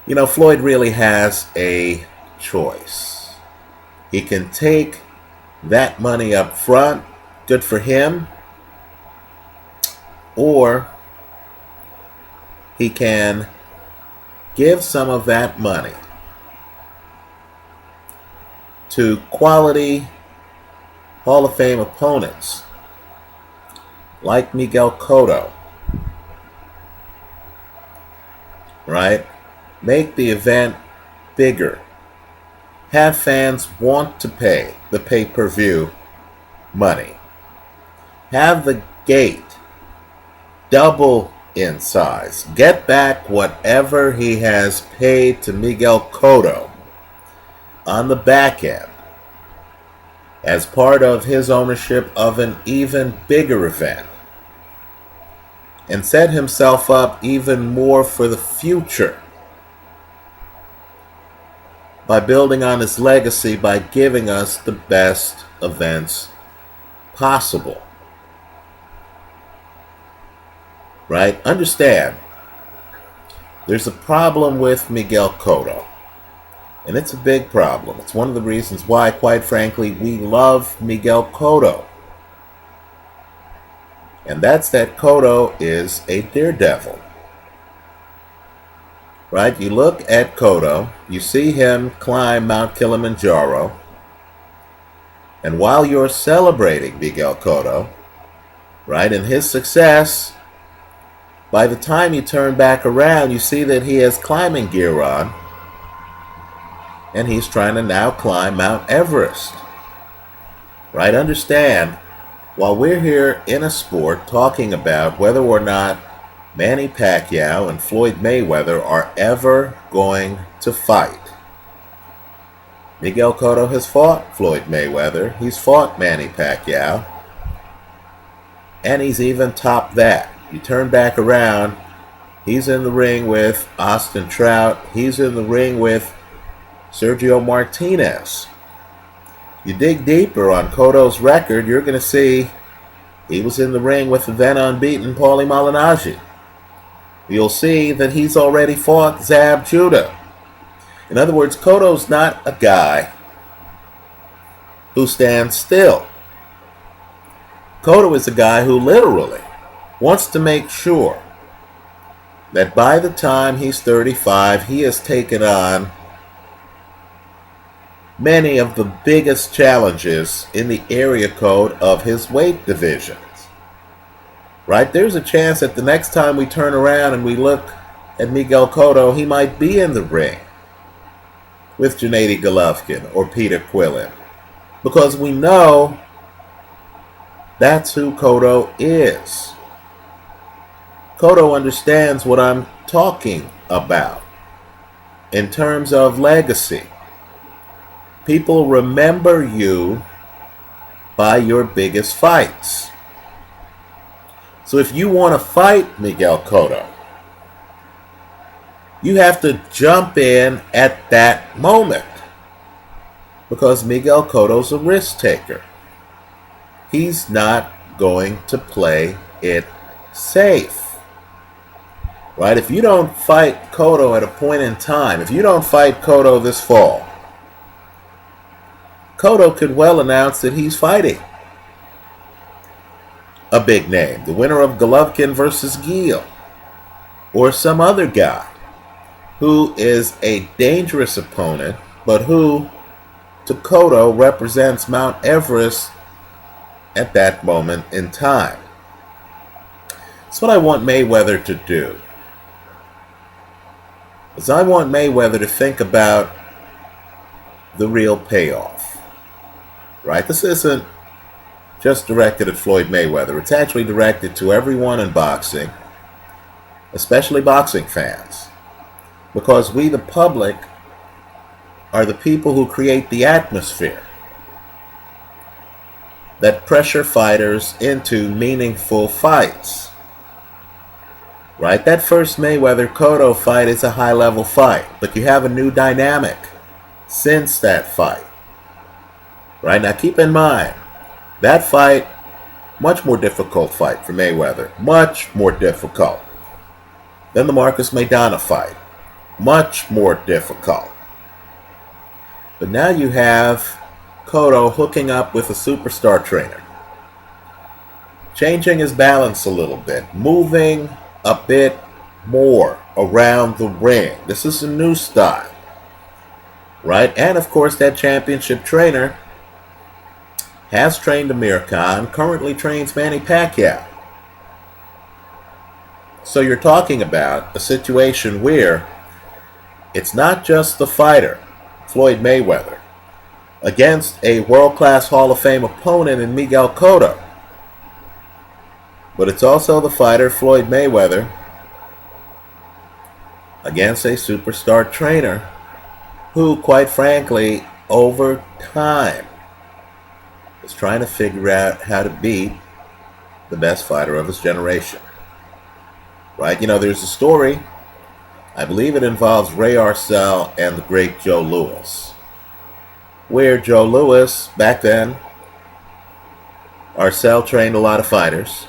You know, Floyd really has a choice. He can take that money up front, good for him, or he can give some of that money to quality Hall of Fame opponents like Miguel Cotto, right? Make the event bigger. Have fans want to pay the pay-per-view money. Have the gate double in size. Get back whatever he has paid to Miguel Cotto on the back end as part of his ownership of an even bigger event, and set himself up even more for the future by building on his legacy by giving us the best events possible. Right? Understand, there's a problem with Miguel Cotto, and it's a big problem. It's one of the reasons why, quite frankly, we love Miguel Cotto. And that's that Cotto is a daredevil. Right? You look at Cotto, you see him climb Mount Kilimanjaro, and while you're celebrating Miguel Cotto, right, and his success, by the time you turn back around, you see that he has climbing gear on, and he's trying to now climb Mount Everest. Right? Understand, while we're here in a sport talking about whether or not Manny Pacquiao and Floyd Mayweather are ever going to fight, Miguel Cotto has fought Floyd Mayweather, he's fought Manny Pacquiao, and he's even topped that. You turn back around, he's in the ring with Austin Trout, he's in the ring with Sergio Martinez. You dig deeper on Cotto's record, you're going to see he was in the ring with the then unbeaten Paulie Malignaggi. You'll see that he's already fought Zab Judah. In other words, Cotto's not a guy who stands still. Cotto is a guy who literally wants to make sure that by the time he's 35, he has taken on many of the biggest challenges in the area code of his weight divisions. Right? There's a chance that the next time we turn around and we look at Miguel Cotto, he might be in the ring with Gennady Golovkin or Peter Quillin, because we know that's who Cotto is. Cotto understands what I'm talking about in terms of legacy. People remember you by your biggest fights. So if you want to fight Miguel Cotto, you have to jump in at that moment, because Miguel Cotto's a risk taker. He's not going to play it safe. Right? If you don't fight Cotto at a point in time, if you don't fight Cotto this fall, Cotto could well announce that he's fighting a big name, the winner of Golovkin versus Gill, or some other guy who is a dangerous opponent, but who, to Cotto, represents Mount Everest at that moment in time. That's what I want Mayweather to do. Is I want Mayweather to think about the real payoff. Right? This isn't just directed at Floyd Mayweather. It's actually directed to everyone in boxing, especially boxing fans, because we, the public, are the people who create the atmosphere that pressure fighters into meaningful fights. Right? That first Mayweather-Cotto fight is a high-level fight, but you have a new dynamic since that fight. Right? Now keep in mind, that fight, much more difficult fight for Mayweather. Much more difficult than the Marcus Maidana fight. Much more difficult. But now you have Cotto hooking up with a superstar trainer, changing his balance a little bit, moving a bit more around the ring. This is a new style, right? And of course, that championship trainer has trained Amir Khan, currently trains Manny Pacquiao. So you're talking about a situation where it's not just the fighter, Floyd Mayweather, against a world-class Hall of Fame opponent in Miguel Cotto, but it's also the fighter, Floyd Mayweather, against a superstar trainer who, quite frankly, over time is trying to figure out how to beat the best fighter of his generation. Right? You know, there's a story, I believe it involves Ray Arcel and the great Joe Louis, where Joe Louis, back then, Arcel trained a lot of fighters,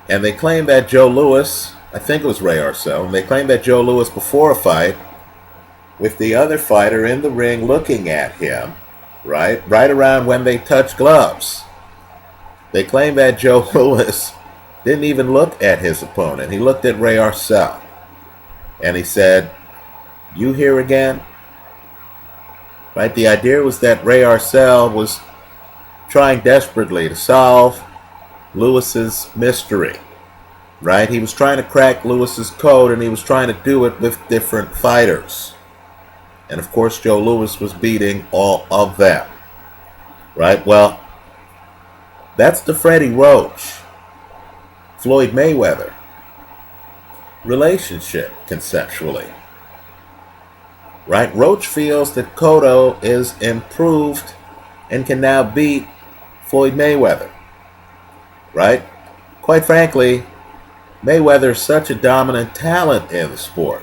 and they claim that Joe Louis, I think it was Ray Arcel, and they claim that Joe Louis, before a fight, with the other fighter in the ring looking at him, right around when they touch gloves, they claim that Joe Louis didn't even look at his opponent. He looked at Ray Arcel, and he said, "You here again?" Right? The idea was that Ray Arcel was trying desperately to solve Louis's mystery. Right? He was trying to crack Louis's code, and he was trying to do it with different fighters. And of course, Joe Louis was beating all of them. Right? Well, that's the Freddie Roach, Floyd Mayweather relationship conceptually. Right? Roach feels that Cotto is improved and can now beat Floyd Mayweather. Right? Quite frankly, Mayweather is such a dominant talent in the sport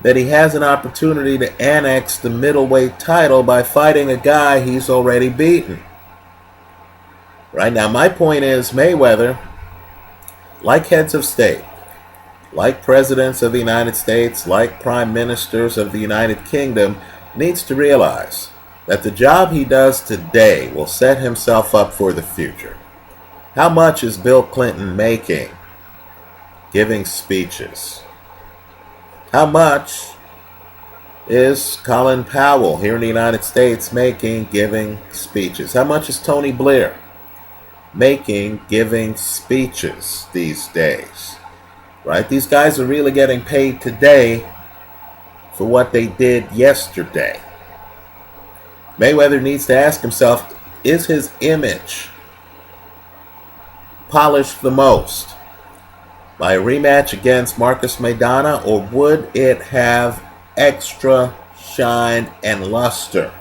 that he has an opportunity to annex the middleweight title by fighting a guy he's already beaten. Right? Now, my point is, Mayweather, like heads of state, like presidents of the United States, like prime ministers of the United Kingdom, needs to realize that the job he does today will set himself up for the future. How much is Bill Clinton making giving speeches? How much is Colin Powell here in the United States making giving speeches? How much is Tony Blair making giving speeches these days? Right? These guys are really getting paid today for what they did yesterday. Mayweather needs to ask himself, is his image polished the most by a rematch against Marcus Maidana, or would it have extra shine and luster